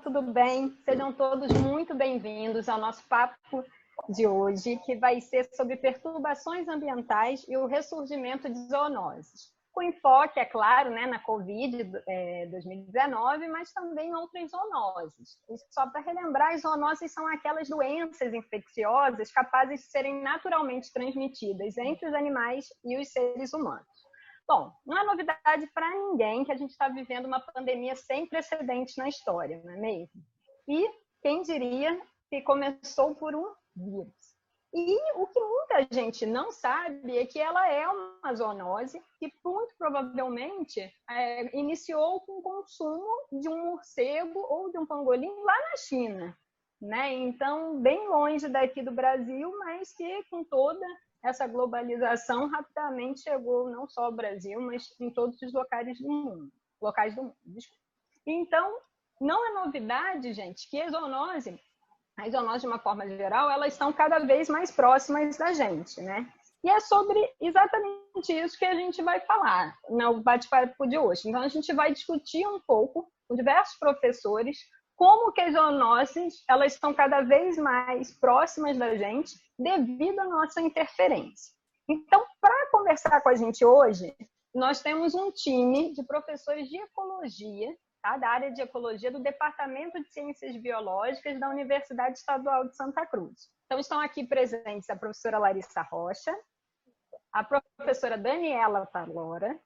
tudo bem? Sejam todos muito bem-vindos ao nosso papo de hoje, que vai ser sobre perturbações ambientais e o ressurgimento de zoonoses. Com enfoque, é claro, né, na Covid-2019, mas também em outras zoonoses. E só para relembrar, as zoonoses são aquelas doenças infecciosas capazes de serem naturalmente transmitidas entre os animais e os seres humanos. Bom, não é novidade para ninguém que a gente está vivendo uma pandemia sem precedentes na história, não é mesmo? E quem diria que começou por um vírus. E o que muita gente não sabe é que ela é uma zoonose que muito provavelmente iniciou com o consumo de um morcego ou de um pangolim lá na China, né? Então, bem longe daqui do Brasil, mas que com toda essa globalização rapidamente chegou não só ao Brasil, mas em todos os locais do mundo. Então, não é novidade, gente, que as zoonoses, de uma forma geral, elas estão cada vez mais próximas da gente, né? E é sobre exatamente isso que a gente vai falar no bate-papo de hoje. Então, a gente vai discutir um pouco com diversos professores como que as zoonoses elas estão cada vez mais próximas da gente devido à nossa interferência. Então, para conversar com a gente hoje, nós temos um time de professores de ecologia, tá? Da área de ecologia do Departamento de Ciências Biológicas da Universidade Estadual de Santa Cruz. Então, estão aqui presentes a professora Larissa Rocha, a professora Daniela Talora,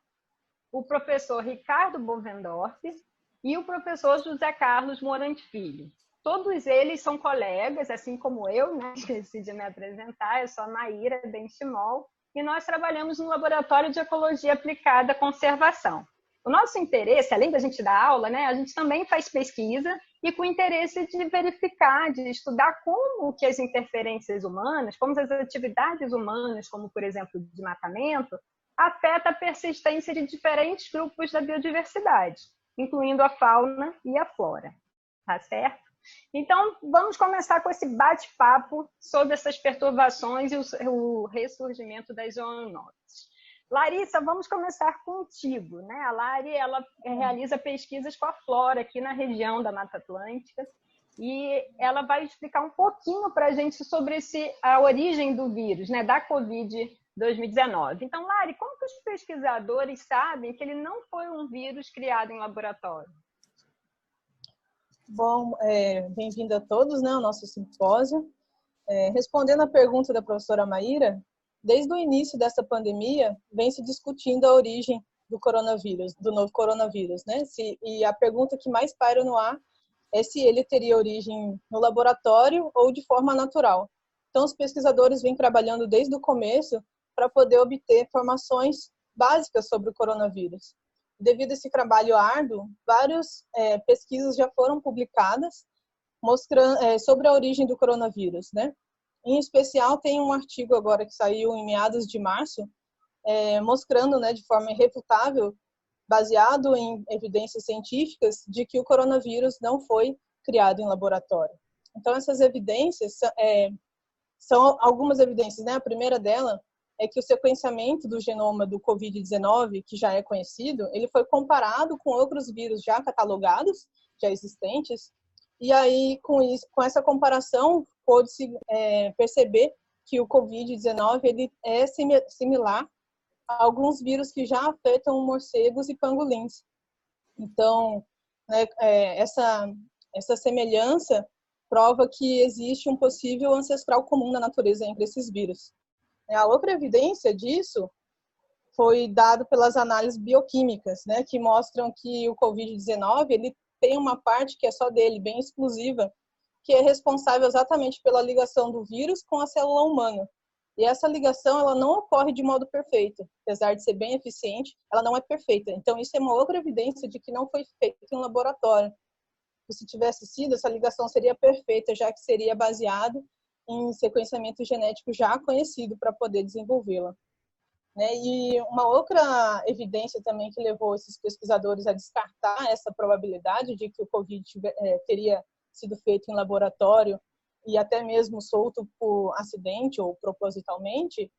o professor Ricardo Bovendorf e o professor José Carlos Morante Filho. Todos eles são colegas, assim como eu, né? Esqueci de me apresentar, eu sou a Maíra Benchimol, e nós trabalhamos no Laboratório de Ecologia Aplicada à Conservação. O nosso interesse, além da gente dar aula, né, a gente também faz pesquisa e com interesse de verificar, de estudar como que as interferências humanas, como as atividades humanas, como, por exemplo, o desmatamento, afeta a persistência de diferentes grupos da biodiversidade, incluindo a fauna e a flora. Tá certo? Então, vamos começar com esse bate-papo sobre essas perturbações e o ressurgimento das zoonoses. Larissa, vamos começar contigo, né? A Lari, ela realiza pesquisas com a flora aqui na região da Mata Atlântica e ela vai explicar um pouquinho para a gente sobre a origem do vírus, né? Da Covid-2019. Então, Lari, como que os pesquisadores sabem que ele não foi um vírus criado em laboratório? Bom, bem-vindo a todos, né, ao nosso simpósio. Respondendo à pergunta da professora Maíra, desde o início dessa pandemia, vem se discutindo a origem do coronavírus, do novo coronavírus, né? E a pergunta que mais paira no ar é se ele teria origem no laboratório ou de forma natural. Então, os pesquisadores vêm trabalhando desde o começo para poder obter informações básicas sobre o coronavírus. Devido a esse trabalho árduo, várias pesquisas já foram publicadas mostrando sobre a origem do coronavírus, né? Em especial, tem um artigo agora que saiu em meados de março, mostrando, né, de forma irrefutável, baseado em evidências científicas, de que o coronavírus não foi criado em laboratório. Então, essas evidências são algumas evidências, né? A primeira dela é que o sequenciamento do genoma do Covid-19, que já é conhecido, ele foi comparado com outros vírus já catalogados, já existentes, e aí, com essa comparação, pôde-se perceber que o Covid-19 ele é similar a alguns vírus que já afetam morcegos e pangolins. Então, né, essa semelhança prova que existe um possível ancestral comum na natureza entre esses vírus. A outra evidência disso foi dado pelas análises bioquímicas, né, que mostram que o Covid-19 ele tem uma parte que é só dele, bem exclusiva, que é responsável exatamente pela ligação do vírus com a célula humana. E essa ligação ela não ocorre de modo perfeito, apesar de ser bem eficiente, ela não é perfeita. Então isso é uma outra evidência de que não foi feito em laboratório. Se tivesse sido, essa ligação seria perfeita, já que seria baseado em sequenciamento genético já conhecido para poder desenvolvê-la. Né? E uma outra evidência também que levou esses pesquisadores a descartar essa probabilidade de que o Covid teria sido feito em laboratório e até mesmo solto por acidente ou propositalmente,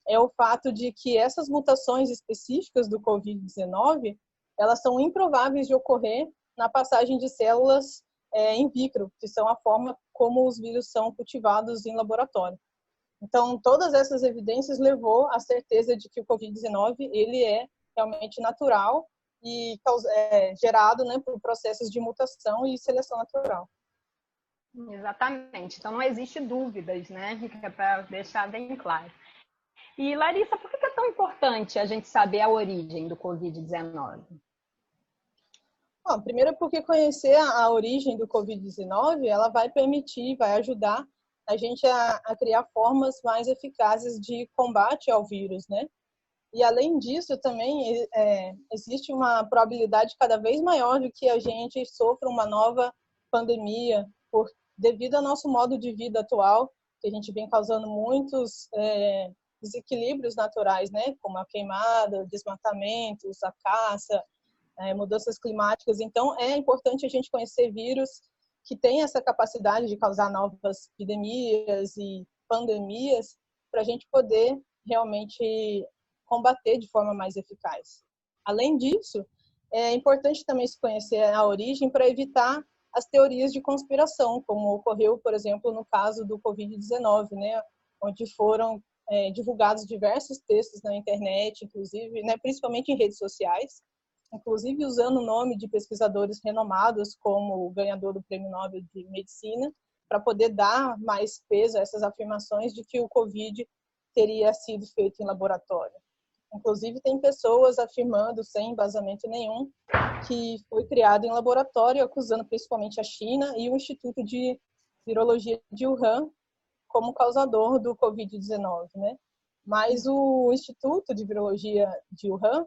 é o fato de que essas mutações específicas do Covid-19, elas são improváveis de ocorrer na passagem de células in vitro, que são a forma como os vírus são cultivados em laboratório. Então, todas essas evidências levou à certeza de que o Covid-19 ele é realmente natural e gerado, né, por processos de mutação e seleção natural. Exatamente. Então, não existe dúvidas, né? Para deixar bem claro. E, Larissa, por que é tão importante a gente saber a origem do Covid-19? Bom, primeiro porque conhecer a origem do Covid-19, ela vai permitir, vai ajudar a gente a criar formas mais eficazes de combate ao vírus, né? E além disso, também existe uma probabilidade cada vez maior de que a gente sofra uma nova pandemia devido ao nosso modo de vida atual, que a gente vem causando muitos desequilíbrios naturais, né? Como a queimada, desmatamentos, a caça, mudanças climáticas. Então, é importante a gente conhecer vírus que têm essa capacidade de causar novas epidemias e pandemias para a gente poder realmente combater de forma mais eficaz. Além disso, é importante também se conhecer a origem para evitar as teorias de conspiração, como ocorreu, por exemplo, no caso do Covid-19, né, onde foram divulgados diversos textos na internet, inclusive, né, principalmente em redes sociais, inclusive usando o nome de pesquisadores renomados, como o ganhador do Prêmio Nobel de Medicina, para poder dar mais peso a essas afirmações de que o Covid teria sido feito em laboratório. Inclusive, tem pessoas afirmando, sem embasamento nenhum, que foi criado em laboratório, acusando principalmente a China e o Instituto de Virologia de Wuhan como causador do Covid-19, né? Mas o Instituto de Virologia de Wuhan,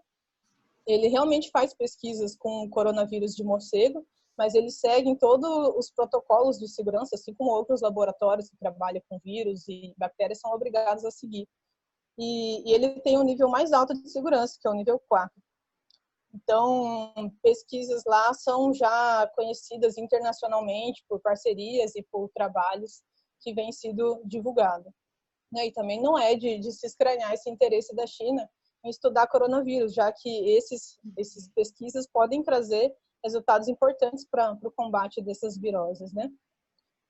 ele realmente faz pesquisas com coronavírus de morcego, mas eles seguem todos os protocolos de segurança, assim como outros laboratórios que trabalham com vírus e bactérias são obrigados a seguir. E ele tem um nível mais alto de segurança, que é o nível 4. Então, pesquisas lá são já conhecidas internacionalmente por parcerias e por trabalhos que vêm sido divulgados. E também não é de se estranhar esse interesse da China em estudar coronavírus, já que esses pesquisas podem trazer resultados importantes para o combate dessas viroses, né?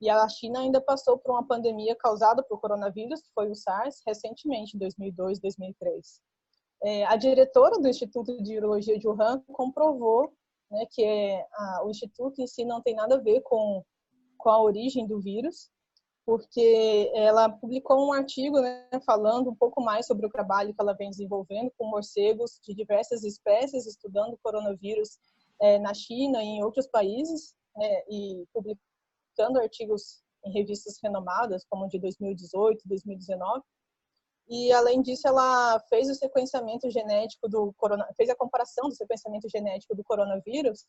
E a China ainda passou por uma pandemia causada por coronavírus, que foi o SARS, recentemente, em 2002, 2003. A diretora do Instituto de Virologia de Wuhan comprovou, né, que o Instituto em si não tem nada a ver com a origem do vírus, porque ela publicou um artigo, né, falando um pouco mais sobre o trabalho que ela vem desenvolvendo com morcegos de diversas espécies, estudando coronavírus na China e em outros países, e publicando artigos em revistas renomadas, como de 2018, 2019. E, além disso, ela fez o sequenciamento genético fez a comparação do sequenciamento genético do coronavírus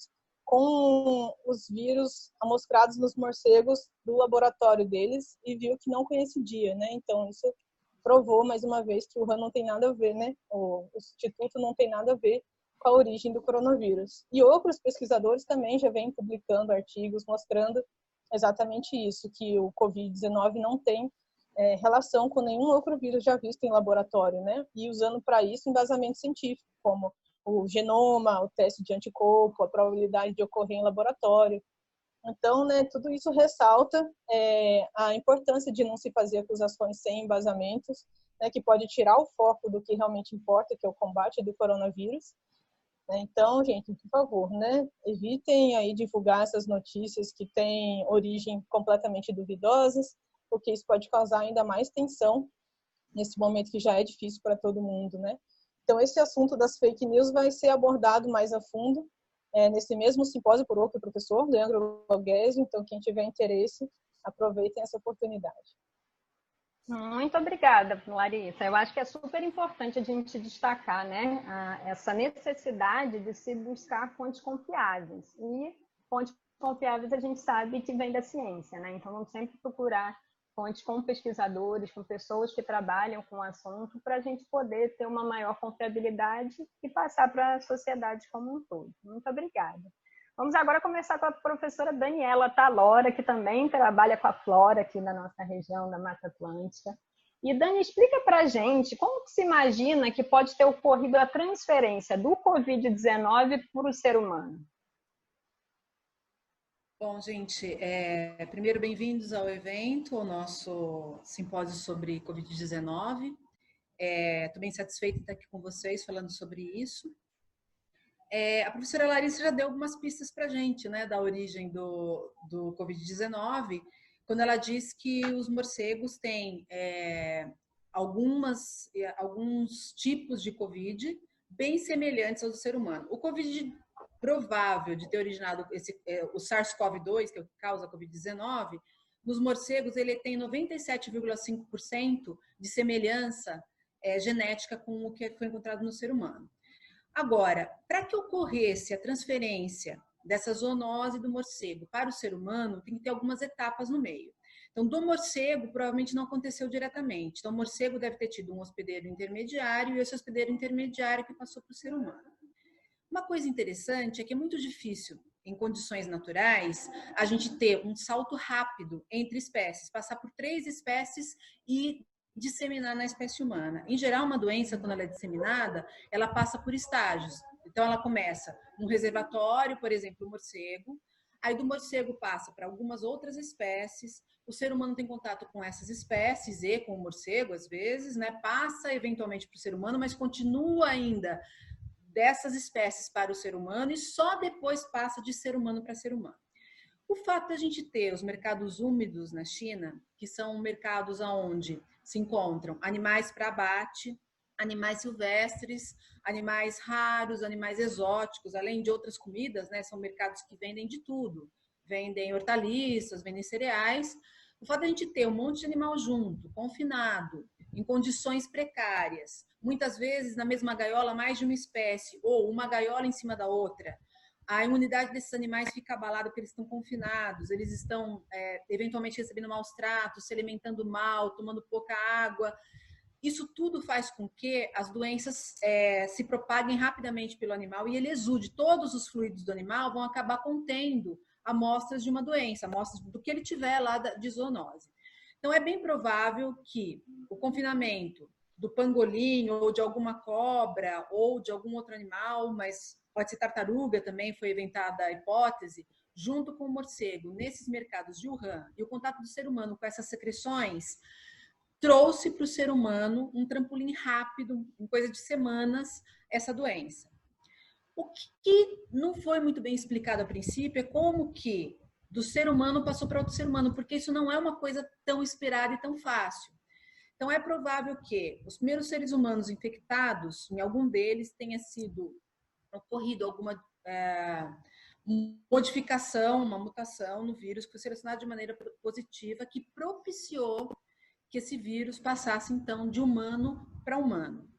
com os vírus amostrados nos morcegos do laboratório deles e viu que não coincidia, né? Então, isso provou, mais uma vez, que o Wuhan não tem nada a ver, né? O Instituto não tem nada a ver com a origem do coronavírus. E outros pesquisadores também já vêm publicando artigos mostrando exatamente isso, que o Covid-19 não tem relação com nenhum outro vírus já visto em laboratório, né? E usando para isso embasamento científico, como o genoma, o teste de anticorpo, a probabilidade de ocorrer em laboratório. Então, né, tudo isso ressalta a importância de não se fazer acusações sem embasamentos, né, que pode tirar o foco do que realmente importa, que é o combate do coronavírus. Então, gente, por favor, né, evitem aí divulgar essas notícias que têm origem completamente duvidosas, porque isso pode causar ainda mais tensão nesse momento que já é difícil para todo mundo, né? Então, esse assunto das fake news vai ser abordado mais a fundo nesse mesmo simpósio por outro professor, Leandro Loguésio. Então, quem tiver interesse, aproveitem essa oportunidade. Muito obrigada, Larissa. Eu acho que é super importante a gente destacar, né, essa necessidade de se buscar fontes confiáveis. E fontes confiáveis a gente sabe que vem da ciência, né? Então, vamos sempre procurar fontes com pesquisadores, com pessoas que trabalham com o assunto, para a gente poder ter uma maior confiabilidade e passar para a sociedade como um todo. Muito obrigada. Vamos agora começar com a professora Daniela Talora, que também trabalha com a flora aqui na nossa região da Mata Atlântica. E, Dani, explica para a gente como que se imagina que pode ter ocorrido a transferência do Covid-19 para o ser humano. Bom, gente, primeiro bem-vindos ao evento, ao nosso simpósio sobre Covid-19. Estou bem satisfeita de estar aqui com vocês falando sobre isso. A professora Larissa já deu algumas pistas para a gente, né, da origem do Covid-19, quando ela diz que os morcegos têm alguns tipos de Covid bem semelhantes ao do ser humano. O Covid provável de ter originado o SARS-CoV-2, que é o que causa a Covid-19, nos morcegos ele tem 97,5% de semelhança genética com o que foi encontrado no ser humano. Agora, para que ocorresse a transferência dessa zoonose do morcego para o ser humano, tem que ter algumas etapas no meio. Então, do morcego, provavelmente não aconteceu diretamente. Então, o morcego deve ter tido um hospedeiro intermediário e esse hospedeiro intermediário que passou para o ser humano. Uma coisa interessante é que é muito difícil, em condições naturais, a gente ter um salto rápido entre espécies, passar por 3 espécies e disseminar na espécie humana. Em geral, uma doença, quando ela é disseminada, ela passa por estágios. Então, ela começa num reservatório, por exemplo, o morcego, aí do morcego passa para algumas outras espécies, o ser humano tem contato com essas espécies e com o morcego, às vezes, né? Passa eventualmente para o ser humano, mas continua ainda dessas espécies para o ser humano e só depois passa de ser humano para ser humano. O fato de a gente ter os mercados úmidos na China, que são mercados onde se encontram animais para abate, animais silvestres, animais raros, animais exóticos, além de outras comidas, né? São mercados que vendem de tudo. Vendem hortaliças, vendem cereais. O fato de a gente ter um monte de animal junto, confinado, em condições precárias, muitas vezes na mesma gaiola mais de uma espécie, ou uma gaiola em cima da outra, a imunidade desses animais fica abalada porque eles estão confinados, eles estão eventualmente recebendo maus tratos, se alimentando mal, tomando pouca água. Isso tudo faz com que as doenças se propaguem rapidamente pelo animal e ele exude. Todos os fluidos do animal vão acabar contendo amostras de uma doença, amostras do que ele tiver lá de zoonose. Então, é bem provável que o confinamento do pangolim ou de alguma cobra ou de algum outro animal, mas pode ser tartaruga também, foi inventada a hipótese, junto com o morcego, nesses mercados de Wuhan, e o contato do ser humano com essas secreções, trouxe para o ser humano um trampolim rápido, em coisa de semanas, essa doença. O que não foi muito bem explicado a princípio é como que do ser humano passou para outro ser humano, porque isso não é uma coisa tão esperada e tão fácil. Então, é provável que os primeiros seres humanos infectados, em algum deles, tenha sido ocorrido alguma modificação, uma mutação no vírus que foi selecionado de maneira positiva, que propiciou que esse vírus passasse, então, de humano para humano.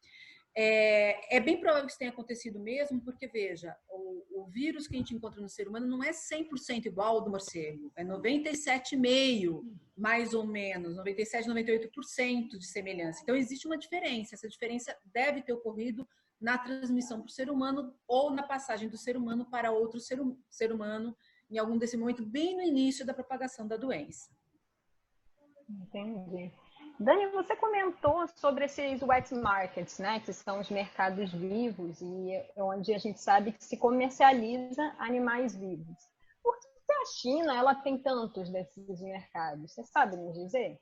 É bem provável que isso tenha acontecido mesmo, porque, veja, o vírus que a gente encontra no ser humano não é 100% igual ao do morcego, é 97,5%, mais ou menos, 97%, 98% de semelhança. Então, existe uma diferença, essa diferença deve ter ocorrido na transmissão para o ser humano ou na passagem do ser humano para outro ser humano em algum desse momento, bem no início da propagação da doença. Entendi. Dani, você comentou sobre esses wet markets, né, que são os mercados vivos e onde a gente sabe que se comercializa animais vivos. Por que a China ela tem tantos desses mercados? Você sabe nos dizer?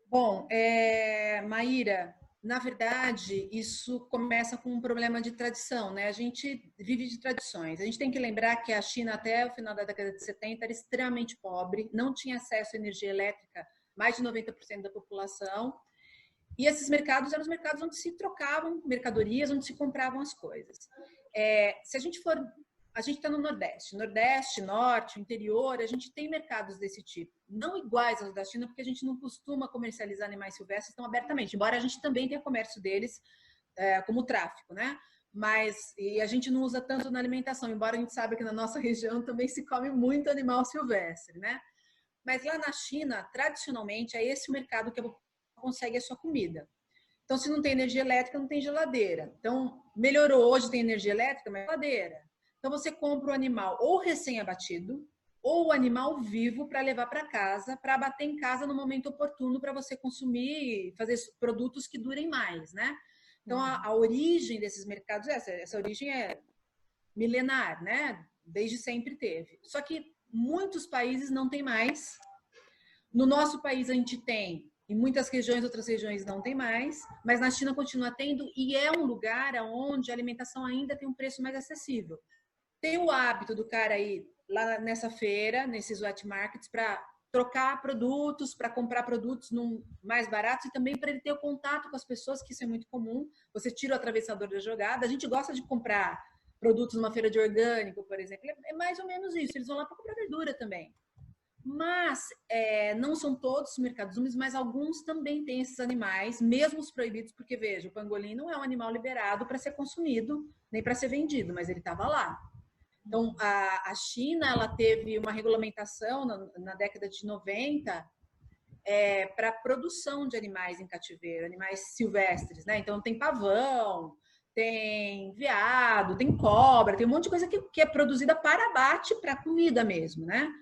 Bom, Maíra, na verdade, isso começa com um problema de tradição, né? A gente vive de tradições. A gente tem que lembrar que a China, até o final da década de 70, era extremamente pobre, não tinha acesso à energia elétrica, mais de 90% da população. E esses mercados eram os mercados onde se trocavam mercadorias, onde se compravam as coisas. Se a gente for... A gente está no Nordeste, Norte, interior, a gente tem mercados desse tipo. Não iguais aos da China, porque a gente não costuma comercializar animais silvestres tão abertamente, embora a gente também tenha comércio deles como tráfico, né? E a gente não usa tanto na alimentação, embora a gente saiba que na nossa região também se come muito animal silvestre, né? Mas lá na China, tradicionalmente, é esse o mercado que consegue a sua comida. Então, se não tem energia elétrica, não tem geladeira. Então, melhorou, hoje tem energia elétrica, mas geladeira. Então, você compra o animal ou recém-abatido, ou o animal vivo para levar para casa, para abater em casa no momento oportuno para você consumir e fazer produtos que durem mais, né? Então, a origem desses mercados, essa origem é milenar, né? desde sempre teve. Só que muitos países não têm mais. No nosso país a gente tem, em muitas regiões, outras regiões não tem mais, mas na China continua tendo, e é um lugar onde a alimentação ainda tem um preço mais acessível. Tem o hábito do cara ir lá nessa feira, nesses wet markets, para trocar produtos, para comprar produtos mais baratos e também para ele ter o contato com as pessoas, que isso é muito comum. Você tira o atravessador da jogada. A gente gosta de comprar produtos numa feira de orgânico, por exemplo. É mais ou menos isso. Eles vão lá para comprar verdura também. Mas não são todos os mercados úmidos, mas alguns também têm esses animais, mesmo os proibidos, porque, veja, o pangolim não é um animal liberado para ser consumido, nem para ser vendido, mas ele estava lá. Então, a China, ela teve uma regulamentação na década de 90 para produção de animais em cativeiro, animais silvestres, né? Então, tem pavão, tem veado, tem cobra, tem um monte de coisa que é produzida para abate, para comida mesmo, né?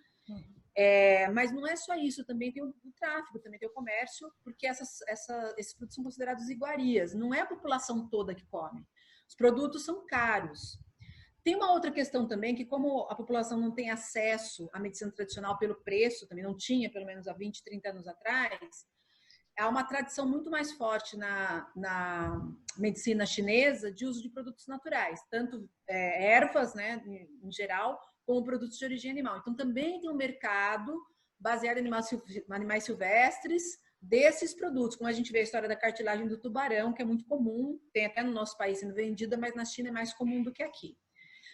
Mas não é só isso, também tem o tráfico, também tem o comércio, porque esses produtos são considerados iguarias, não é a população toda que come. Os produtos são caros. Tem uma outra questão também, que como a população não tem acesso à medicina tradicional pelo preço, também não tinha, pelo menos há 20, 30 anos atrás, há uma tradição muito mais forte na medicina chinesa de uso de produtos naturais, tanto ervas, né, em geral, como produtos de origem animal. Então, também tem um mercado baseado em animais silvestres desses produtos, como a gente vê a história da cartilagem do tubarão, que é muito comum, tem até no nosso país sendo vendida, mas na China é mais comum do que aqui.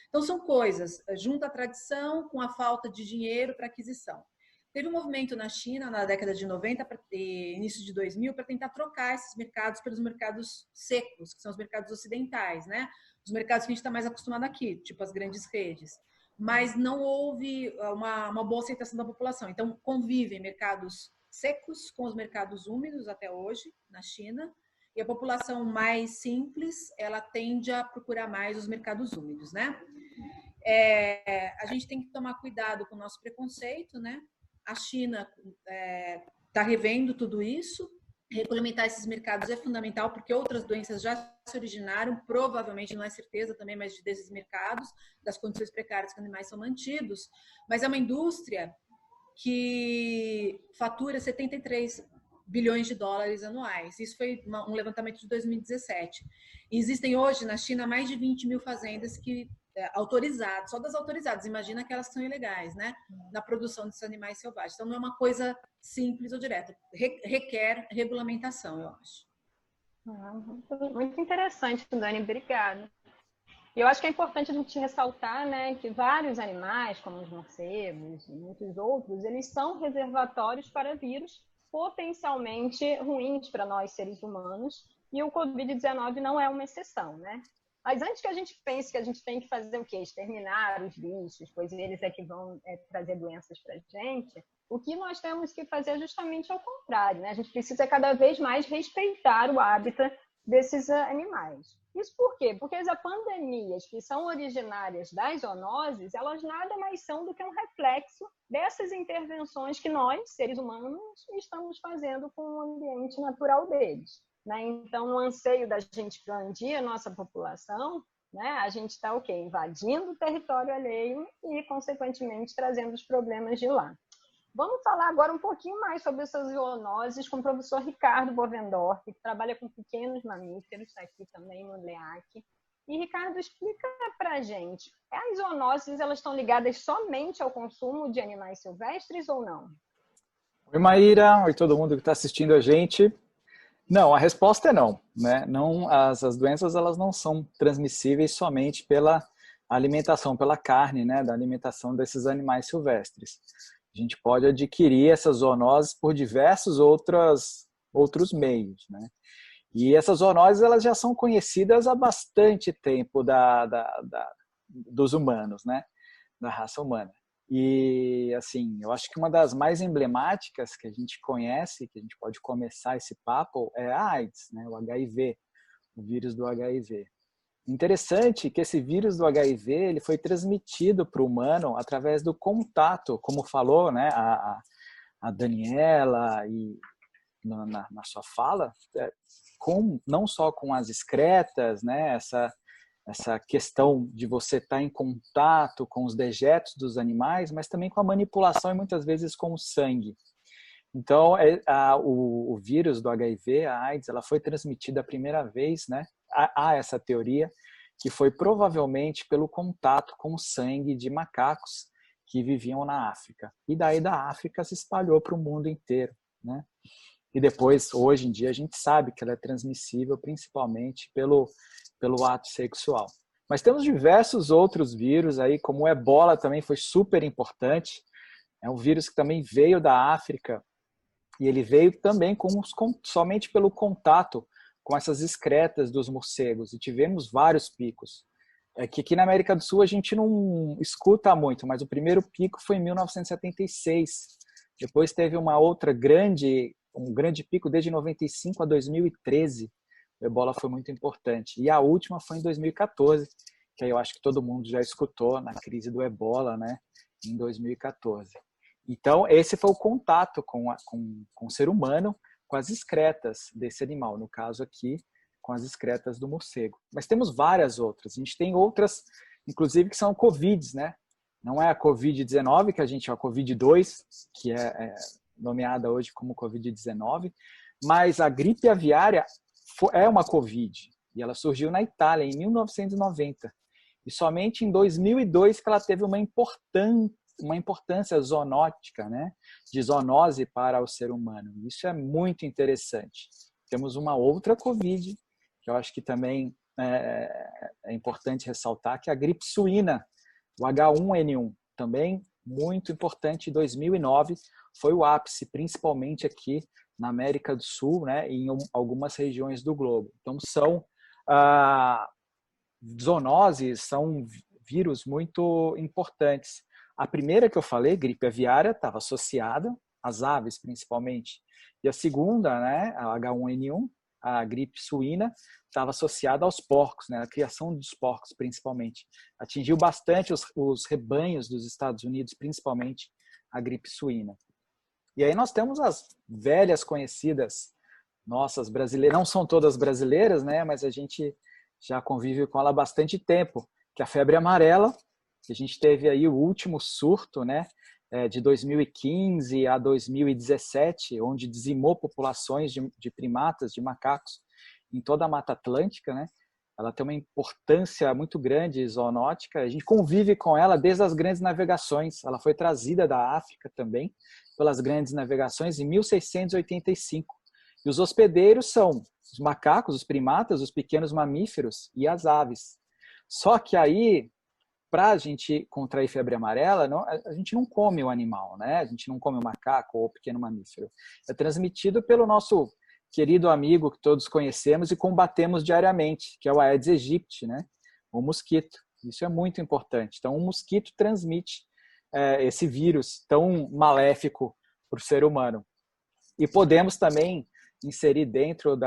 Então, são coisas, junta a tradição com a falta de dinheiro para aquisição. Teve um movimento na China, na década de 90, início de 2000, para tentar trocar esses mercados pelos mercados secos, que são os mercados ocidentais, né? Os mercados que a gente está mais acostumado aqui, tipo as grandes redes. Mas não houve uma boa aceitação da população. Então, convivem mercados secos com os mercados úmidos até hoje, na China, e a população mais simples, ela tende a procurar mais os mercados úmidos, né? A gente tem que tomar cuidado com o nosso preconceito, né? A China está revendo tudo isso. Regulamentar esses mercados é fundamental, porque outras doenças já se originaram, provavelmente, não é certeza também, mas desses mercados, das condições precárias que os animais são mantidos. Mas é uma indústria que fatura 73 bilhões de dólares anuais. Isso foi um levantamento de 2017. E existem hoje na China mais de 20 mil fazendas que autorizadas, só das autorizadas, imagina aquelas que são ilegais, né? Na produção desses animais selvagens. Então não é uma coisa simples ou direta, requer regulamentação, eu acho. Muito interessante, Dani, obrigada. E eu acho que é importante a gente ressaltar, né, que vários animais, como os morcegos e muitos outros, eles são reservatórios para vírus potencialmente ruins para nós, seres humanos, e o Covid-19 não é uma exceção, né? Mas antes que a gente pense que a gente tem que fazer o quê? Exterminar os bichos, pois eles é que vão trazer doenças para a gente, o que nós temos que fazer é justamente ao contrário, né? A gente precisa cada vez mais respeitar o hábitat desses animais. Isso por quê? Porque as pandemias que são originárias das zoonoses, elas nada mais são do que um reflexo dessas intervenções que nós, seres humanos, estamos fazendo com o ambiente natural deles. Né? Então, o anseio da gente expandir a nossa população, né? A gente está o quê? Invadindo o território alheio e, consequentemente, trazendo os problemas de lá. Vamos falar agora um pouquinho mais sobre essas zoonoses com o professor Ricardo Bovendorf, que trabalha com pequenos mamíferos, está aqui também no LEAC. E, Ricardo, explica para a gente, as zoonoses elas estão ligadas somente ao consumo de animais silvestres ou não? Oi, Maíra. Oi, todo mundo que está assistindo a gente. Não, a resposta é não, né? Não, as doenças elas não são transmissíveis somente pela alimentação, pela carne, né? Da alimentação desses animais silvestres. A gente pode adquirir essas zoonoses por diversos outros meios, né? E essas zoonoses elas já são conhecidas há bastante tempo dos humanos, né? Da raça humana. E, assim, eu acho que uma das mais emblemáticas que a gente conhece, que a gente pode começar esse papo, é a AIDS, né? O HIV, o vírus do HIV. Interessante que esse vírus do HIV ele foi transmitido para o humano através do contato, como falou, né, a Daniela e na sua fala, não só com as excretas, né, essa questão de você estar em contato com os dejetos dos animais, mas também com a manipulação e muitas vezes com o sangue. Então, o vírus do HIV, a AIDS, ela foi transmitida a primeira vez, né? Há essa teoria que foi provavelmente pelo contato com o sangue de macacos que viviam na África. E daí da África se espalhou para o mundo inteiro, né? E depois, hoje em dia, a gente sabe que ela é transmissível principalmente pelo ato sexual. Mas temos diversos outros vírus aí, como o Ebola também foi super importante. É um vírus que também veio da África e ele veio também somente pelo contato com essas excretas dos morcegos. E tivemos vários picos. Que aqui na América do Sul a gente não escuta muito, mas o primeiro pico foi em 1976. Depois teve um grande pico desde 95 a 2013. O Ebola foi muito importante. E a última foi em 2014, que aí eu acho que todo mundo já escutou na crise do Ebola, né, em 2014. Então, esse foi o contato com o ser humano, com as excretas desse animal, no caso aqui, com as excretas do morcego. Mas temos várias outras. A gente tem outras, inclusive, que são Covids, né? Não é a Covid-19, que a gente é a Covid-2, que é nomeada hoje como Covid-19, mas a gripe aviária é uma Covid, e ela surgiu na Itália em 1990. E somente em 2002 que ela teve uma importância zoonótica, né, de zoonose para o ser humano. Isso é muito interessante. Temos uma outra Covid, que eu acho que também é importante ressaltar, que é a gripe suína, o H1N1, também muito importante. Em 2009 foi o ápice, principalmente aqui na América do Sul, né, e em algumas regiões do globo. Então, são zoonoses, são vírus muito importantes. A primeira que eu falei, gripe aviária, estava associada às aves, principalmente. E a segunda, né, a H1N1, a gripe suína, estava associada aos porcos, né, a criação dos porcos, principalmente. Atingiu bastante os rebanhos dos Estados Unidos, principalmente a gripe suína. E aí nós temos as velhas conhecidas nossas brasileiras, não são todas brasileiras, né, mas a gente já convive com ela há bastante tempo, que é a febre amarela, que a gente teve aí o último surto, né, de 2015 a 2017, onde dizimou populações de primatas, de macacos, em toda a Mata Atlântica, né? Ela tem uma importância muito grande zoonótica. A gente convive com ela desde as grandes navegações. Ela foi trazida da África também pelas grandes navegações em 1685. E os hospedeiros são os macacos, os primatas, os pequenos mamíferos e as aves. Só que aí, para a gente contrair febre amarela, a gente não come o animal, né? A gente não come o macaco ou o pequeno mamífero. É transmitido pelo nosso querido amigo que todos conhecemos e combatemos diariamente, que é o Aedes aegypti, né? O mosquito. Isso é muito importante. Então, o mosquito transmite esse vírus tão maléfico para o ser humano. E podemos também inserir dentro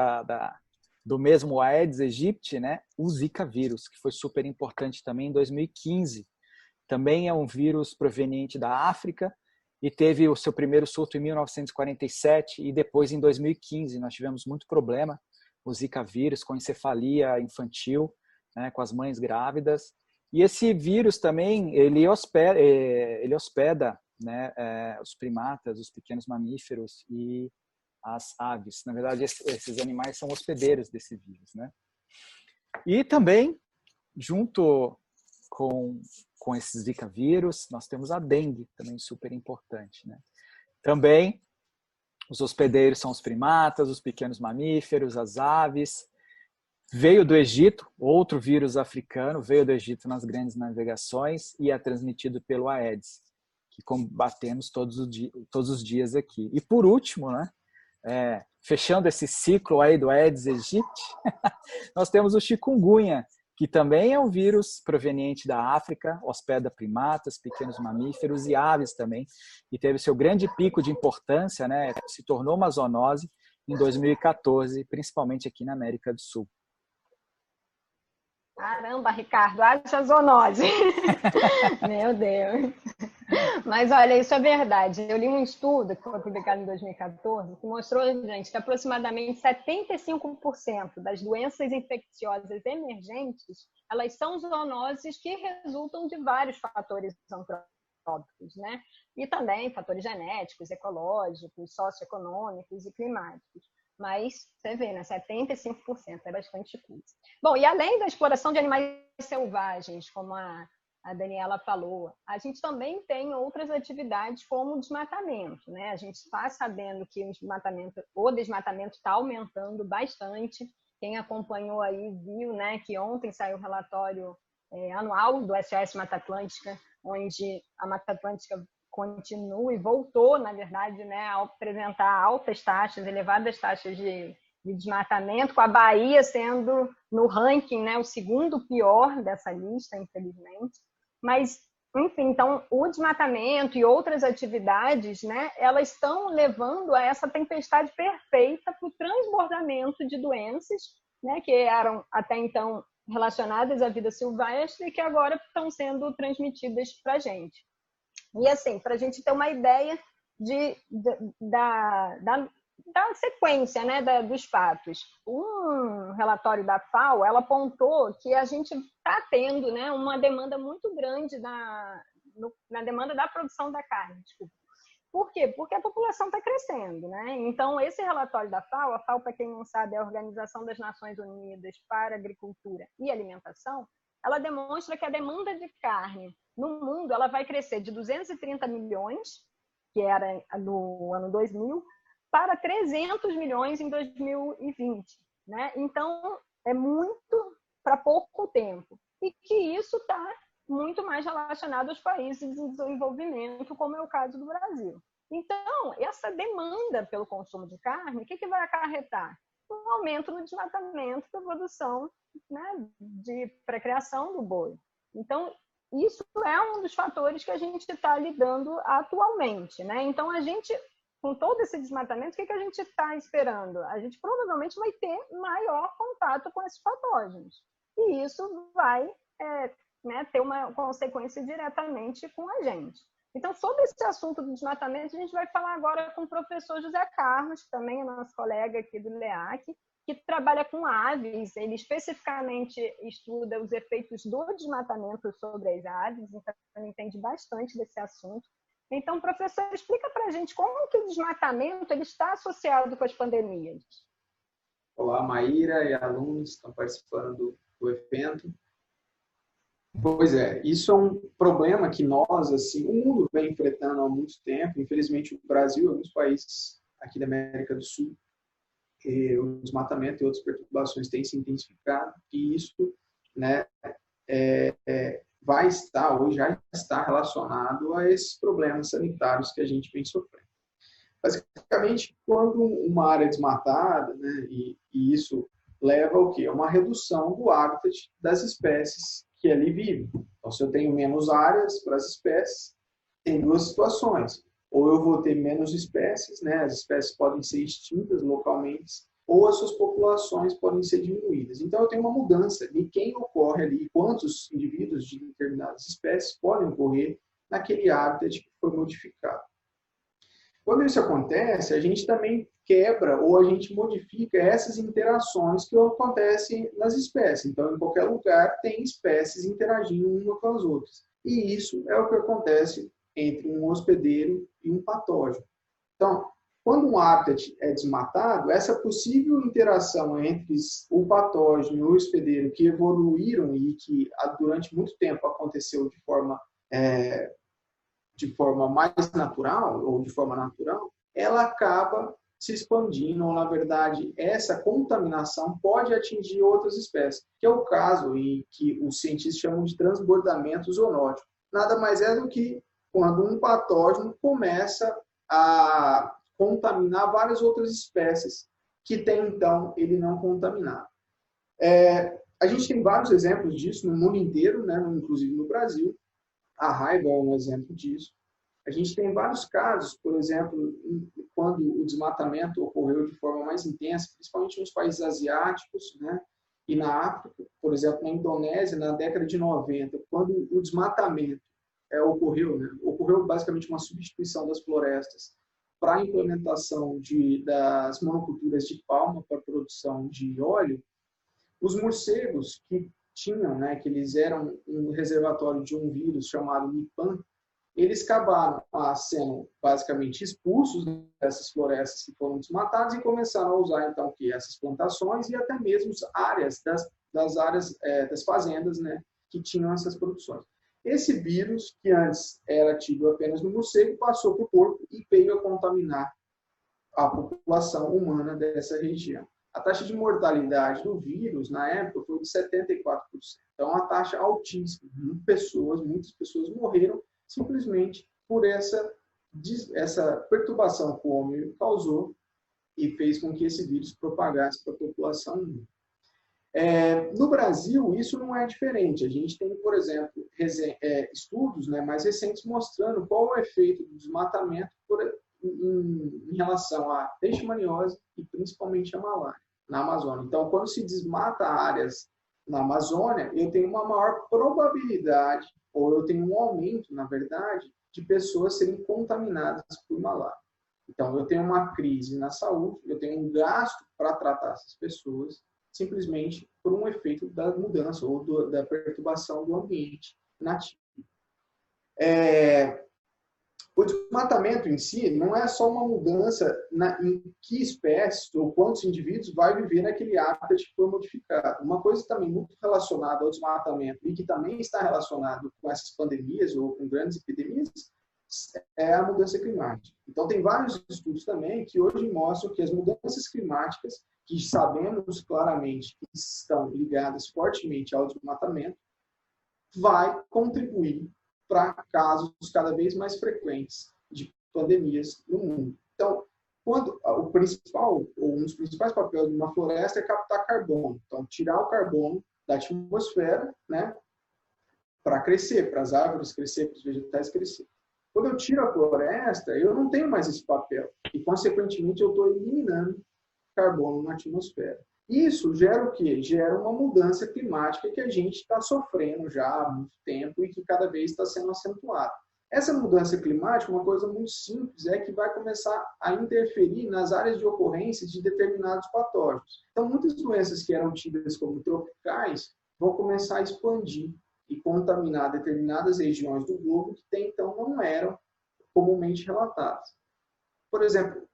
do mesmo Aedes aegypti, né, o Zika vírus, que foi super importante também em 2015. Também é um vírus proveniente da África e teve o seu primeiro surto em 1947 e depois em 2015. Nós tivemos muito problema, o Zika vírus, com encefalia infantil, né, com as mães grávidas. E esse vírus também, ele hospeda né, os primatas, os pequenos mamíferos e as aves. Na verdade, esses animais são hospedeiros desse vírus, né? E também, junto com esses Zika vírus, nós temos a dengue, também super importante, né? Também, os hospedeiros são os primatas, os pequenos mamíferos, as aves. Veio do Egito, outro vírus africano, veio do Egito nas grandes navegações e é transmitido pelo Aedes, que combatemos todos os dias aqui. E por último, né? Fechando esse ciclo aí do Aedes aegypti, nós temos o chikungunya, que também é um vírus proveniente da África, hospeda primatas, pequenos mamíferos e aves também, e teve seu grande pico de importância, né? Se tornou uma zoonose em 2014, principalmente aqui na América do Sul. Caramba, Ricardo, haja zoonose. Meu Deus. Mas olha, isso é verdade. Eu li um estudo que foi publicado em 2014 que mostrou, gente, que aproximadamente 75% das doenças infecciosas emergentes, elas são zoonoses que resultam de vários fatores antrópicos, né? E também fatores genéticos, ecológicos, socioeconômicos e climáticos. Mas você vê, né? 75% é bastante coisa. Bom, e além da exploração de animais selvagens, como a Daniela falou, a gente também tem outras atividades como o desmatamento, né? A gente está sabendo que o desmatamento está aumentando bastante. Quem acompanhou aí viu, né, que ontem saiu o relatório anual do SOS Mata Atlântica, onde a Mata Atlântica continua e voltou, na verdade, né, a apresentar altas taxas, elevadas taxas de desmatamento, com a Bahia sendo, no ranking, né, o segundo pior dessa lista, infelizmente. Mas, enfim, então, o desmatamento e outras atividades, né, elas estão levando a essa tempestade perfeita para o transbordamento de doenças, né, que eram até então relacionadas à vida silvestre e que agora estão sendo transmitidas para a gente. E assim, para a gente ter uma ideia da sequência, né, dos fatos. Um relatório da FAO, ela apontou que a gente está tendo, né, uma demanda muito grande na demanda da produção da carne. Desculpa. Por quê? Porque a população está crescendo, né? Então, esse relatório da FAO, a FAO, para quem não sabe, é a Organização das Nações Unidas para a Agricultura e Alimentação, ela demonstra que a demanda de carne no mundo ela vai crescer de 230 milhões, que era no ano 2000, para 300 milhões em 2020. Né? Então, é muito para pouco tempo. E que isso está muito mais relacionado aos países em desenvolvimento, como é o caso do Brasil. Então, essa demanda pelo consumo de carne, o que vai acarretar? Um aumento no desmatamento da produção, né, para a criação do boi. Então, isso é um dos fatores que a gente está lidando atualmente. Né? Então, a gente, com todo esse desmatamento, o que a gente está esperando? A gente provavelmente vai ter maior contato com esses patógenos. E isso vai né, ter uma consequência diretamente com a gente. Então, sobre esse assunto do desmatamento, a gente vai falar agora com o professor José Carlos, que também é nosso colega aqui do LEAC, que trabalha com aves, ele especificamente estuda os efeitos do desmatamento sobre as aves, então ele entende bastante desse assunto. Então, professor, explica para a gente como que o desmatamento ele está associado com as pandemias. Olá, Maíra e alunos que estão participando do evento. Pois é, isso é um problema que nós, assim, o mundo vem enfrentando há muito tempo. Infelizmente, o Brasil e alguns países aqui da América do Sul, o desmatamento e outras perturbações têm se intensificado, e isso, né, vai estar, ou já está relacionado a esses problemas sanitários que a gente vem sofrendo. Basicamente, quando uma área é desmatada, né, e isso leva ao quê? A uma redução do hábitat das espécies que ali vivem. Então, se eu tenho menos áreas para as espécies, tem duas situações. Ou eu vou ter menos espécies, né? As espécies podem ser extintas localmente, ou as suas populações podem ser diminuídas. Então, eu tenho uma mudança de quem ocorre ali, quantos indivíduos de determinadas espécies podem ocorrer naquele hábitat que foi modificado. Quando isso acontece, a gente também quebra ou a gente modifica essas interações que acontecem nas espécies. Então, em qualquer lugar, tem espécies interagindo uma com as outras. E isso é o que acontece entre um hospedeiro e um patógeno. Então, quando um hábitat é desmatado, essa possível interação entre o patógeno e o hospedeiro que evoluíram e que durante muito tempo aconteceu de forma mais natural, ou de forma natural, ela acaba se expandindo, ou na verdade, essa contaminação pode atingir outras espécies, que é o caso em que os cientistas chamam de transbordamento zoonótico. Nada mais é do que quando um patógeno começa a contaminar várias outras espécies que tem, então, ele não contaminado. A gente tem vários exemplos disso no mundo inteiro, né, inclusive no Brasil. A raiva é um exemplo disso. A gente tem vários casos, por exemplo, quando o desmatamento ocorreu de forma mais intensa, principalmente nos países asiáticos, né? E na África, por exemplo, na Indonésia, na década de 90, quando o desmatamento ocorreu, né? Ocorreu basicamente uma substituição das florestas para a implementação das monoculturas de palma para a produção de óleo. Os morcegos que tinham, né, que eles eram um reservatório de um vírus chamado Nipah, eles acabaram sendo basicamente expulsos dessas florestas que foram desmatadas e começaram a usar então essas plantações e até mesmo áreas das áreas das fazendas, né, que tinham essas produções. Esse vírus, que antes era tido apenas no morcego, passou para o porco e veio a contaminar a população humana dessa região. A taxa de mortalidade do vírus, na época, foi de 74%. Então, uma taxa altíssima. Muitas pessoas morreram simplesmente por essa perturbação que o homem causou e fez com que esse vírus propagasse para a população humana. No Brasil, isso não é diferente. A gente tem, por exemplo, estudos, né, mais recentes mostrando qual é o efeito do desmatamento em relação à leishmaniose e principalmente a malária na Amazônia. Então, quando se desmata áreas na Amazônia, eu tenho uma maior probabilidade, ou eu tenho um aumento, na verdade, de pessoas serem contaminadas por malária. Então, eu tenho uma crise na saúde, eu tenho um gasto para tratar essas pessoas, simplesmente por um efeito da mudança ou da perturbação do ambiente nativo. O desmatamento em si não é só uma mudança em que espécie ou quantos indivíduos vai viver naquele habitat que foi modificado. Uma coisa também muito relacionada ao desmatamento e que também está relacionado com essas pandemias ou com grandes epidemias é a mudança climática. Então, tem vários estudos também que hoje mostram que as mudanças climáticas, que sabemos claramente que estão ligadas fortemente ao desmatamento, vai contribuir para casos cada vez mais frequentes de pandemias no mundo. Então, o principal, ou um dos principais papéis de uma floresta é captar carbono. Então, tirar o carbono da atmosfera, né, para crescer, para as árvores crescer, para os vegetais crescer. Quando eu tiro a floresta, eu não tenho mais esse papel. E, consequentemente, eu estou eliminando carbono na atmosfera. Isso gera o quê? Gera uma mudança climática que a gente está sofrendo já há muito tempo e que cada vez está sendo acentuada. Essa mudança climática, uma coisa muito simples, é que vai começar a interferir nas áreas de ocorrência de determinados patógenos. Então, muitas doenças que eram tidas como tropicais vão começar a expandir e contaminar determinadas regiões do globo que até então não eram comumente relatadas. Por exemplo,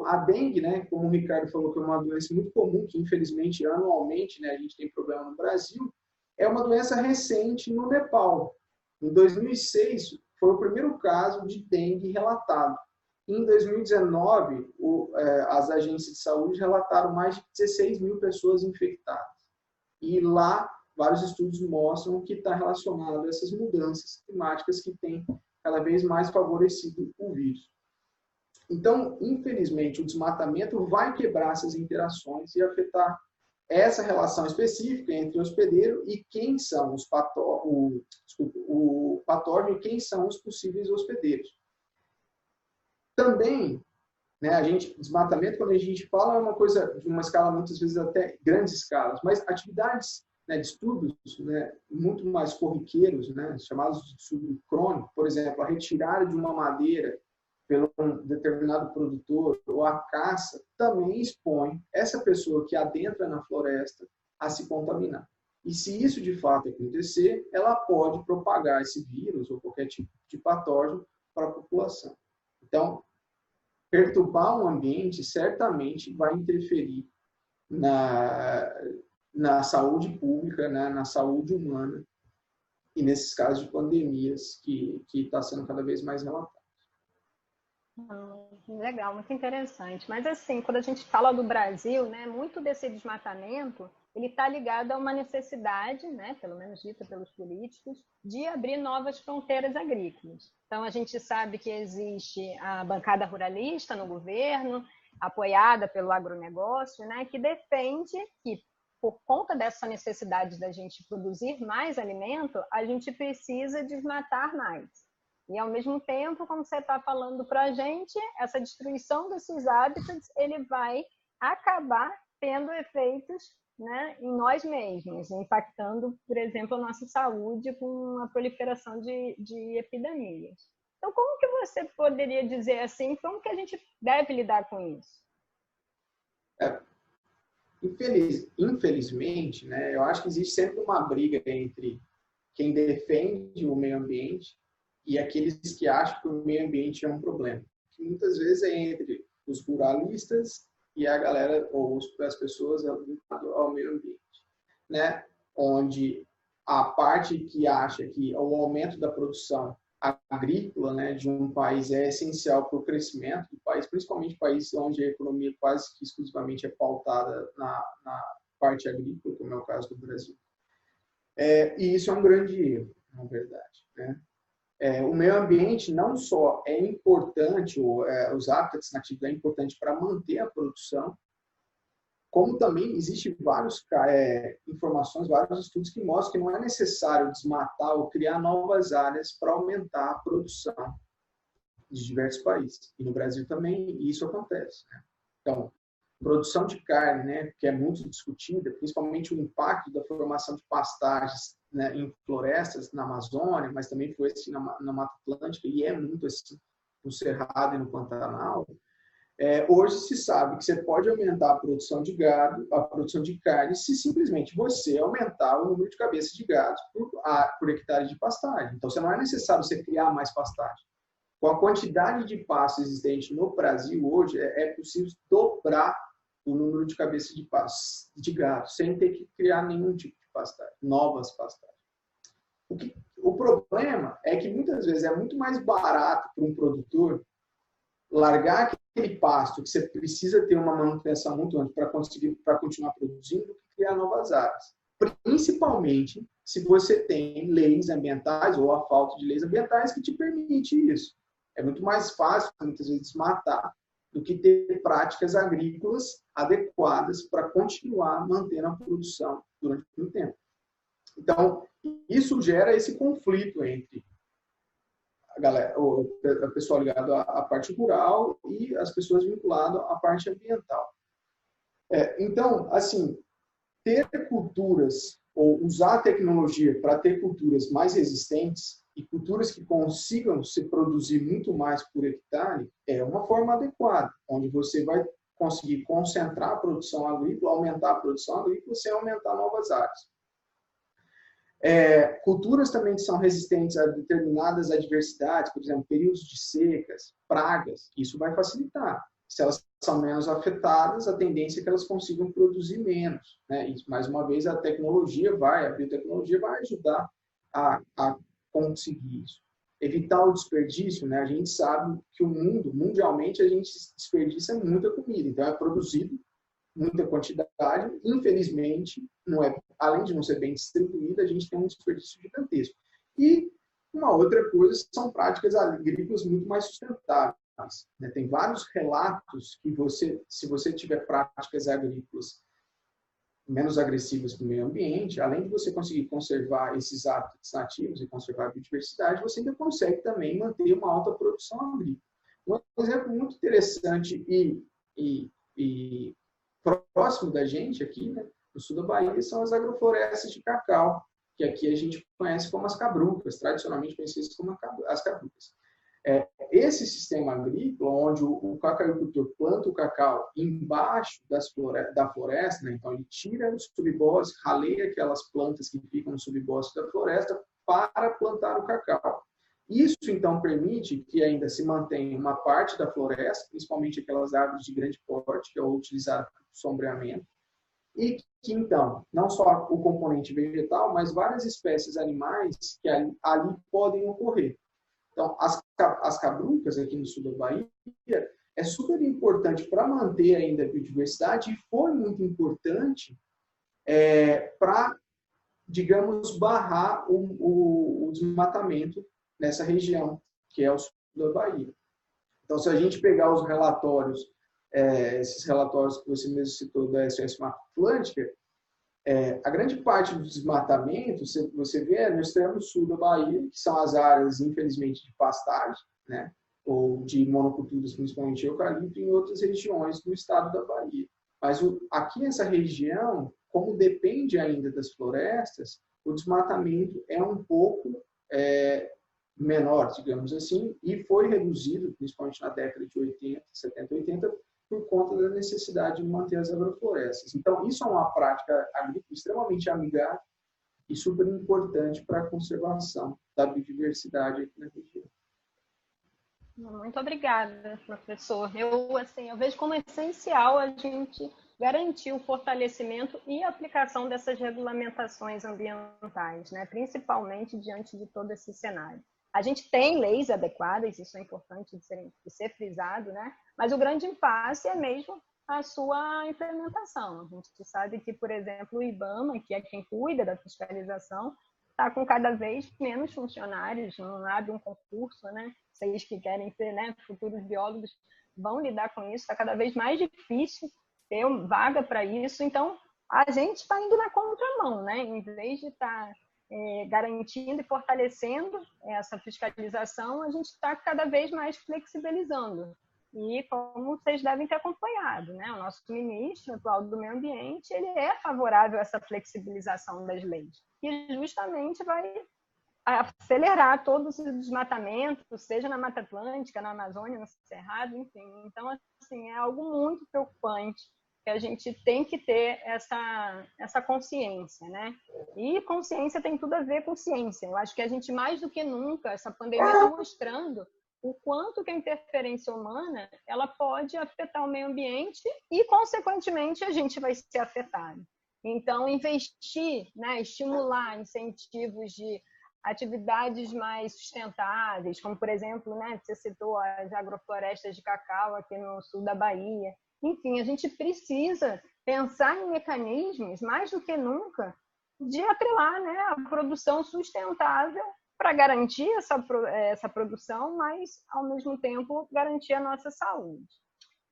a dengue, né, como o Ricardo falou, que é uma doença muito comum, que infelizmente anualmente, né, a gente tem problema no Brasil, é uma doença recente no Nepal. Em 2006, foi o primeiro caso de dengue relatado. Em 2019, as agências de saúde relataram mais de 16 mil pessoas infectadas. E lá, vários estudos mostram que está relacionado a essas mudanças climáticas que têm cada vez mais favorecido o vírus. Então, infelizmente, o desmatamento vai quebrar essas interações e afetar essa relação específica entre o hospedeiro e quem são o patógeno e quem são os possíveis hospedeiros. Também, né, desmatamento, quando a gente fala, é uma coisa de uma escala, muitas vezes até grandes escalas, mas atividades, né, de estudos, né, muito mais corriqueiros, né, chamados de estudo crônico, por exemplo, a retirada de uma madeira pelo um determinado produtor ou a caça, também expõe essa pessoa que adentra na floresta a se contaminar. E se isso de fato acontecer, ela pode propagar esse vírus ou qualquer tipo de patógeno para a população. Então, perturbar o ambiente certamente vai interferir na saúde pública, né, na saúde humana e nesses casos de pandemias que está sendo cada vez mais relatado. Legal, muito interessante. Mas assim, quando a gente fala do Brasil, né, muito desse desmatamento, ele está ligado a uma necessidade, né, pelo menos dita pelos políticos, de abrir novas fronteiras agrícolas. Então, a gente sabe que existe a bancada ruralista no governo, apoiada pelo agronegócio, né, que defende que, por conta dessa necessidade da gente produzir mais alimento, a gente precisa desmatar mais. E, ao mesmo tempo, como você está falando para a gente, essa destruição desses hábitats, ele vai acabar tendo efeitos né, em nós mesmos, impactando, por exemplo, a nossa saúde com a proliferação de epidemias. Então, como que você poderia dizer assim, como que a gente deve lidar com isso? Infelizmente, né, eu acho que existe sempre uma briga entre quem defende o meio ambiente e aqueles que acham que o meio ambiente é um problema. Que muitas vezes é entre os ruralistas e a galera, ou as pessoas ligadas ao meio ambiente, né? Onde a parte que acha que o aumento da produção agrícola, né, de um país é essencial para o crescimento do país, principalmente países onde a economia quase que exclusivamente é pautada na parte agrícola, como é o caso do Brasil. E isso é um grande erro, na verdade, né? O meio ambiente não só é importante, os hábitats nativos é importante para manter a produção, como também existem várias informações, vários estudos que mostram que não é necessário desmatar ou criar novas áreas para aumentar a produção de diversos países. E no Brasil também isso acontece, né? Então, produção de carne, né, que é muito discutida, principalmente o impacto da formação de pastagens, né, em florestas na Amazônia, mas também foi assim na Mata Atlântica, e é muito assim no Cerrado e no Pantanal. Hoje se sabe que você pode aumentar a produção de gado, a produção de carne, se simplesmente você aumentar o número de cabeças de gado por hectare de pastagem. Então, não é necessário você criar mais pastagem. Com a quantidade de pasto existente no Brasil hoje, é possível dobrar o número de cabeças de gado, sem ter que criar nenhum tipo de pastagem, novas pastagens. O problema é que muitas vezes é muito mais barato para um produtor largar aquele pasto que você precisa ter uma manutenção muito grande para continuar produzindo do que criar novas áreas. Principalmente se você tem leis ambientais ou a falta de leis ambientais que te permite isso. É muito mais fácil, muitas vezes, desmatar do que ter práticas agrícolas adequadas para continuar mantendo a produção durante muito tempo. Então, isso gera esse conflito entre o pessoal ligado à parte rural e as pessoas vinculadas à parte ambiental. Então, assim, ter culturas ou usar a tecnologia para ter culturas mais resistentes e culturas que consigam se produzir muito mais por hectare é uma forma adequada, onde você vai conseguir concentrar a produção agrícola, aumentar a produção agrícola sem aumentar novas áreas. Culturas também que são resistentes a determinadas adversidades, por exemplo, períodos de secas, pragas, isso vai facilitar. Se elas são menos afetadas, a tendência é que elas consigam produzir menos, né? E, mais uma vez, a biotecnologia vai ajudar a conseguir isso. Evitar o desperdício, né? A gente sabe que mundialmente, a gente desperdiça muita comida, então é produzido muita quantidade, infelizmente, além de não ser bem distribuída, a gente tem um desperdício gigantesco. E uma outra coisa são práticas agrícolas muito mais sustentáveis, né? Tem vários relatos que se você tiver práticas agrícolas menos agressivas com o meio ambiente, além de você conseguir conservar esses hábitats nativos e conservar a biodiversidade, você ainda consegue também manter uma alta produção agrícola. Um exemplo muito interessante e próximo da gente aqui, né, no sul da Bahia, são as agroflorestas de cacau, que aqui a gente conhece como as cabrucas, tradicionalmente conhecidas como as cabrucas. Esse sistema agrícola, onde o cacauicultor planta o cacau embaixo da floresta, né, então ele tira o subbosque, raleia aquelas plantas que ficam no subbosque da floresta para plantar o cacau. Isso, então, permite que ainda se mantenha uma parte da floresta, principalmente aquelas árvores de grande porte, que é utilizada para o sombreamento, e que, então, não só o componente vegetal, mas várias espécies animais que ali podem ocorrer. Então, as cabrucas aqui no sul da Bahia é super importante para manter ainda a biodiversidade e foi muito importante para, digamos, barrar o desmatamento nessa região, que é o sul da Bahia. Então, se a gente pegar os relatórios, esses relatórios que você mesmo citou da SOS Mata Atlântica, a grande parte do desmatamento, você vê no extremo sul da Bahia, que são as áreas, infelizmente, de pastagem, né, ou de monoculturas, principalmente eucalipto, em outras regiões do estado da Bahia. Mas aqui nessa região, como depende ainda das florestas, o desmatamento é um pouco menor, digamos assim, e foi reduzido, principalmente na década de 80, 70, 80, por conta da necessidade de manter as agroflorestas. Então, isso é uma prática agrícola extremamente amigável e super importante para a conservação da biodiversidade aqui na região. Muito obrigada, professor. Eu vejo como essencial a gente garantir o fortalecimento e a aplicação dessas regulamentações ambientais, né? Principalmente diante de todo esse cenário. A gente tem leis adequadas, isso é importante de ser frisado, né? Mas o grande impasse é mesmo a sua implementação. A gente sabe que, por exemplo, o IBAMA, que é quem cuida da fiscalização, está com cada vez menos funcionários, não abre um concurso, né? Vocês que querem ser, né, futuros biólogos vão lidar com isso, está cada vez mais difícil ter vaga para isso. Então, a gente está indo na contramão, né? Em vez de estar garantindo e fortalecendo essa fiscalização, a gente está cada vez mais flexibilizando. E como vocês devem ter acompanhado, né? O nosso ministro atual do Meio Ambiente, ele é favorável a essa flexibilização das leis, que justamente vai acelerar todos os desmatamentos, seja na Mata Atlântica, na Amazônia, no Cerrado, enfim. Então, assim, é algo muito preocupante que a gente tem que ter essa consciência, né? E consciência tem tudo a ver com ciência. Eu acho que a gente, mais do que nunca, essa pandemia está mostrando o quanto que a interferência humana ela pode afetar o meio ambiente e, consequentemente, a gente vai ser afetado. Então, investir, né, estimular incentivos de atividades mais sustentáveis, como, por exemplo, né, você citou as agroflorestas de cacau aqui no sul da Bahia. Enfim, a gente precisa pensar em mecanismos, mais do que nunca, de atrelar, né, a produção sustentável para garantir essa produção, mas, ao mesmo tempo, garantir a nossa saúde.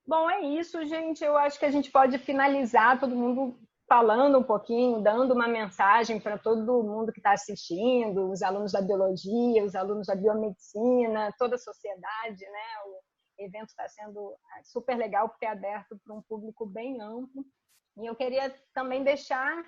Bom, é isso, gente. Eu acho que a gente pode finalizar todo mundo falando um pouquinho, dando uma mensagem para todo mundo que está assistindo, os alunos da biologia, os alunos da biomedicina, toda a sociedade, né? O evento está sendo super legal porque é aberto para um público bem amplo. E eu queria também deixar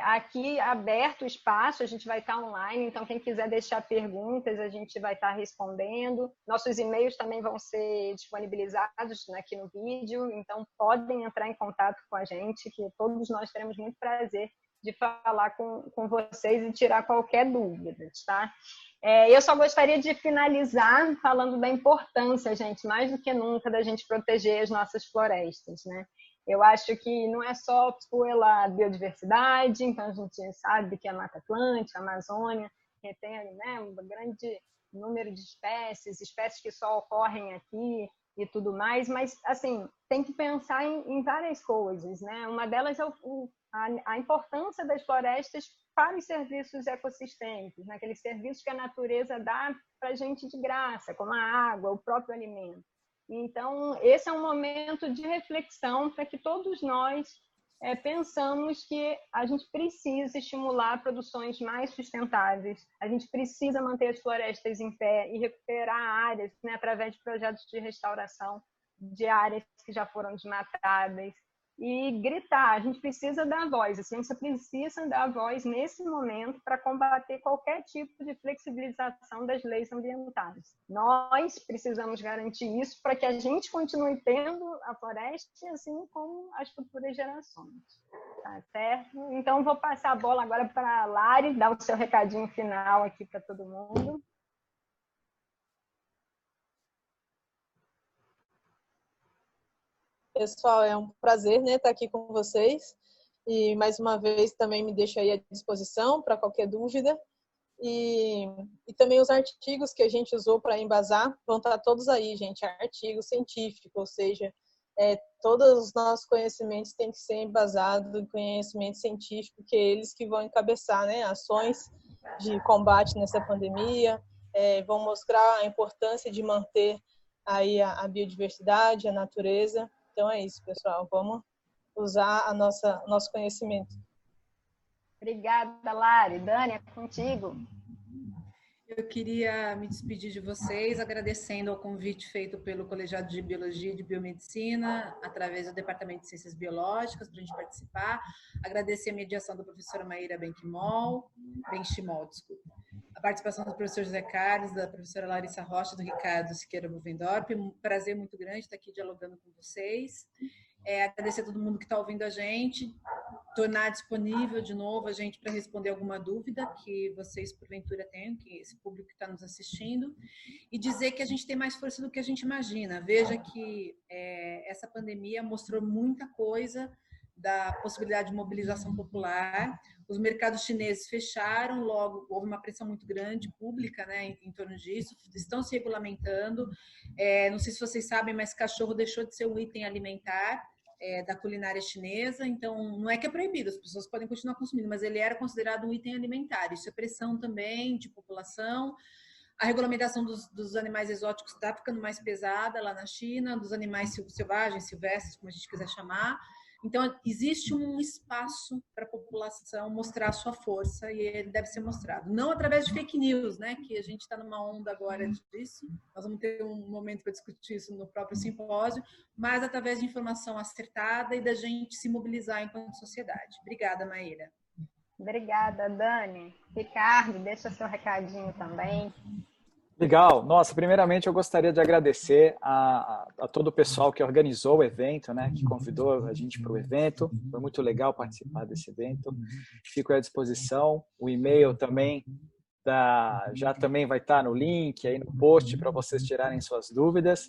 aqui aberto o espaço, a gente vai estar online, então quem quiser deixar perguntas, a gente vai estar respondendo. Nossos e-mails também vão ser disponibilizados aqui no vídeo, então podem entrar em contato com a gente, que todos nós teremos muito prazer de falar com vocês e tirar qualquer dúvida, tá? Eu só gostaria de finalizar falando da importância, gente, mais do que nunca, da gente proteger as nossas florestas, né? Eu acho que não é só pela biodiversidade, então a gente sabe que a Mata Atlântica, a Amazônia, que tem, né, um grande número de espécies que só ocorrem aqui e tudo mais, mas assim, tem que pensar em várias coisas, né? Uma delas é a importância das florestas para os serviços ecossistêmicos, né? Aqueles serviços que a natureza dá para a gente de graça, como a água, o próprio alimento. Então, esse é um momento de reflexão para que todos nós pensamos que a gente precisa estimular produções mais sustentáveis, a gente precisa manter as florestas em pé e recuperar áreas, né, através de projetos de restauração de áreas que já foram desmatadas, e gritar, a gente precisa dar voz, a ciência precisa dar voz nesse momento para combater qualquer tipo de flexibilização das leis ambientais. Nós precisamos garantir isso para que a gente continue tendo a floresta, assim como as futuras gerações. Tá certo? Então, vou passar a bola agora para a Lari, dar o seu recadinho final aqui para todo mundo. Pessoal, é um prazer, né, estar aqui com vocês. E, mais uma vez, também me deixo aí à disposição para qualquer dúvida. E também os artigos que a gente usou para embasar vão estar todos aí, gente. Artigos científicos, ou seja, todos os nossos conhecimentos têm que ser embasados em conhecimento científico, que é eles que vão encabeçar, né, ações de combate nessa pandemia, vão mostrar a importância de manter aí a biodiversidade, a natureza. Então é isso, pessoal. Vamos usar nosso conhecimento. Obrigada, Lari. Dani, é contigo. Eu queria me despedir de vocês, agradecendo ao convite feito pelo Colegiado de Biologia e de Biomedicina, através do Departamento de Ciências Biológicas, para a gente participar. Agradecer a mediação da professora Maíra Benchimol, a participação do professor José Carlos, da professora Larissa Rocha, do Ricardo Siqueira Buvendorp. Um prazer muito grande estar aqui dialogando com vocês. Agradecer a todo mundo que está ouvindo a gente, tornar disponível de novo a gente para responder alguma dúvida que vocês porventura tenham, que esse público que está nos assistindo, e dizer que a gente tem mais força do que a gente imagina. Veja que essa pandemia mostrou muita coisa da possibilidade de mobilização popular. Os mercados chineses fecharam, logo houve uma pressão muito grande pública, né, em torno disso, estão se regulamentando. Não sei se vocês sabem, mas cachorro deixou de ser um item alimentar da culinária chinesa, então não é que é proibido, as pessoas podem continuar consumindo, mas ele era considerado um item alimentar. Isso é pressão também de população. A regulamentação dos animais exóticos está ficando mais pesada lá na China, dos animais selvagens, silvestres, como a gente quiser chamar. Então, existe um espaço para a população mostrar a sua força e ele deve ser mostrado. Não através de fake news, né? Que a gente está numa onda agora disso. Nós vamos ter um momento para discutir isso no próprio simpósio, mas através de informação acertada e da gente se mobilizar enquanto sociedade. Obrigada, Maíra. Obrigada, Dani. Ricardo, deixa seu recadinho também. Legal. Nossa, primeiramente eu gostaria de agradecer a todo o pessoal que organizou o evento, né, que convidou a gente para o evento. Foi muito legal participar desse evento. Fico à disposição. O e-mail também já também vai estar no link aí no post para vocês tirarem suas dúvidas.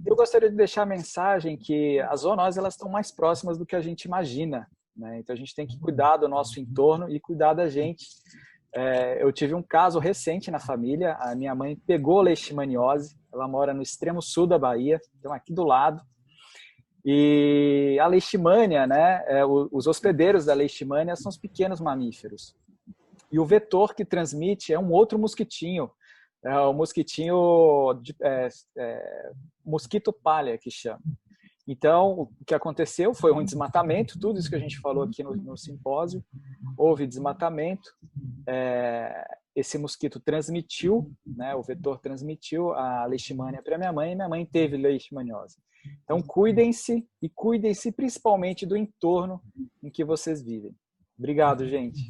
Eu gostaria de deixar a mensagem que as zoonoses elas estão mais próximas do que a gente imagina, né? Então a gente tem que cuidar do nosso entorno e cuidar da gente. Eu tive um caso recente na família. A minha mãe pegou leishmaniose. Ela mora no extremo sul da Bahia, então aqui do lado. E a leishmania, né? Os hospedeiros da leishmania são os pequenos mamíferos. E o vetor que transmite é um outro mosquitinho. É o mosquitinho, mosquito palha, que chama. Então, o que aconteceu foi um desmatamento, tudo isso que a gente falou aqui no simpósio. Houve desmatamento, esse mosquito transmitiu, né, o vetor transmitiu a leishmania para minha mãe e minha mãe teve leishmaniose. Então, cuidem-se e cuidem-se principalmente do entorno em que vocês vivem. Obrigado, gente.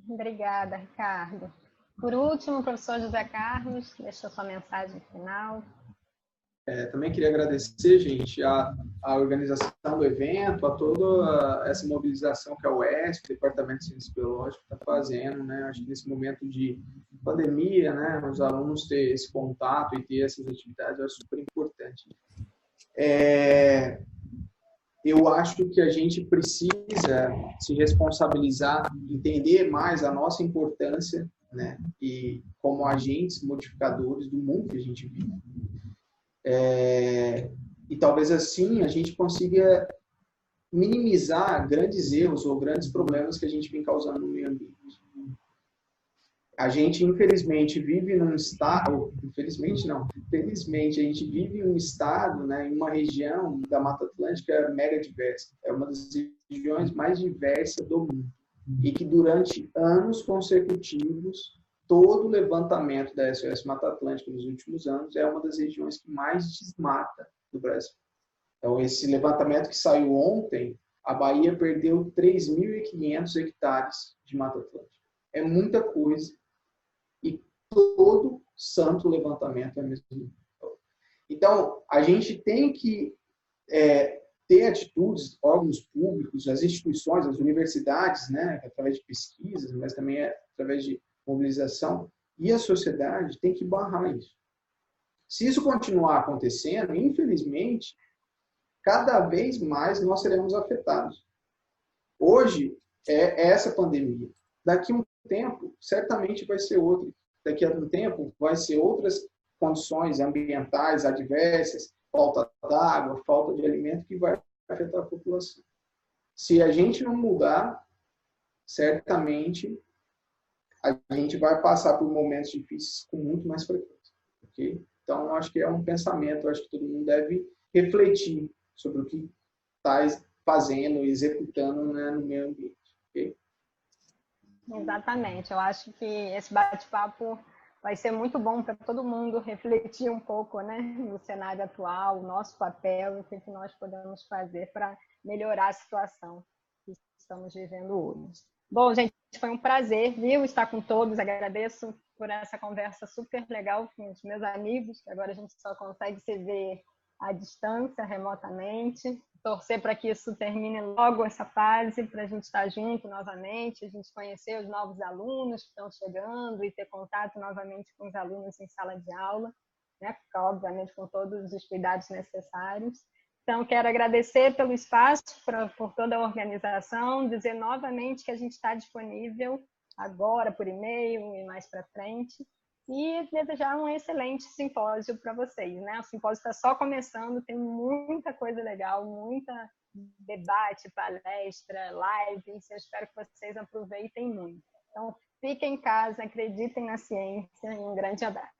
Obrigada, Ricardo. Por último, o professor José Carlos, deixa sua mensagem final. Também queria agradecer, gente, a organização do evento, a toda essa mobilização que a UESP, o Departamento de Ciências Biológicas, está fazendo, né? Acho que nesse momento de pandemia, né, os alunos ter esse contato e ter essas atividades é super importante. Eu acho que a gente precisa se responsabilizar, entender mais a nossa importância, né, e como agentes modificadores do mundo que a gente vive. E talvez assim a gente consiga minimizar grandes erros ou grandes problemas que a gente vem causando no meio ambiente. A gente, infelizmente, vive num estado, infelizmente não, felizmente a gente vive em um estado, né, em uma região da Mata Atlântica mega diversa. É uma das regiões mais diversas do mundo. E que durante anos consecutivos todo o levantamento da SOS Mata Atlântica nos últimos anos é uma das regiões que mais desmata do Brasil. Então, esse levantamento que saiu ontem, a Bahia perdeu 3.500 hectares de Mata Atlântica. É muita coisa. E todo santo levantamento é a mesma coisa. Então, a gente tem que ter atitudes, órgãos públicos, as instituições, as universidades, né, através de pesquisas, mas também através de mobilização, e a sociedade tem que barrar isso. Se isso continuar acontecendo, infelizmente, cada vez mais nós seremos afetados. Hoje é essa pandemia. Daqui a um tempo, certamente vai ser outra. Daqui a um tempo, vai ser outras condições ambientais adversas, falta d'água, falta de alimento, que vai afetar a população. Se a gente não mudar, certamente a gente vai passar por momentos difíceis com muito mais frequência. Okay? Então, acho que é um pensamento, acho que todo mundo deve refletir sobre o que está fazendo e executando, né, no meio ambiente. Okay? Exatamente. Eu acho que esse bate-papo vai ser muito bom para todo mundo refletir um pouco, né, no cenário atual, o nosso papel e o que nós podemos fazer para melhorar a situação que estamos vivendo hoje. Bom, gente, foi um prazer, viu, estar com todos. Agradeço por essa conversa super legal com os meus amigos, que agora a gente só consegue se ver à distância, remotamente. Torcer para que isso termine logo, essa fase, para a gente estar junto novamente, a gente conhecer os novos alunos que estão chegando e ter contato novamente com os alunos em sala de aula, né? Obviamente com todos os cuidados necessários. Então, quero agradecer pelo espaço, por toda a organização, dizer novamente que a gente está disponível agora por e-mail e mais para frente, e desejar um excelente simpósio para vocês, né? O simpósio está só começando, tem muita coisa legal, muita debate, palestra, lives, eu espero que vocês aproveitem muito. Então, fiquem em casa, acreditem na ciência e um grande abraço.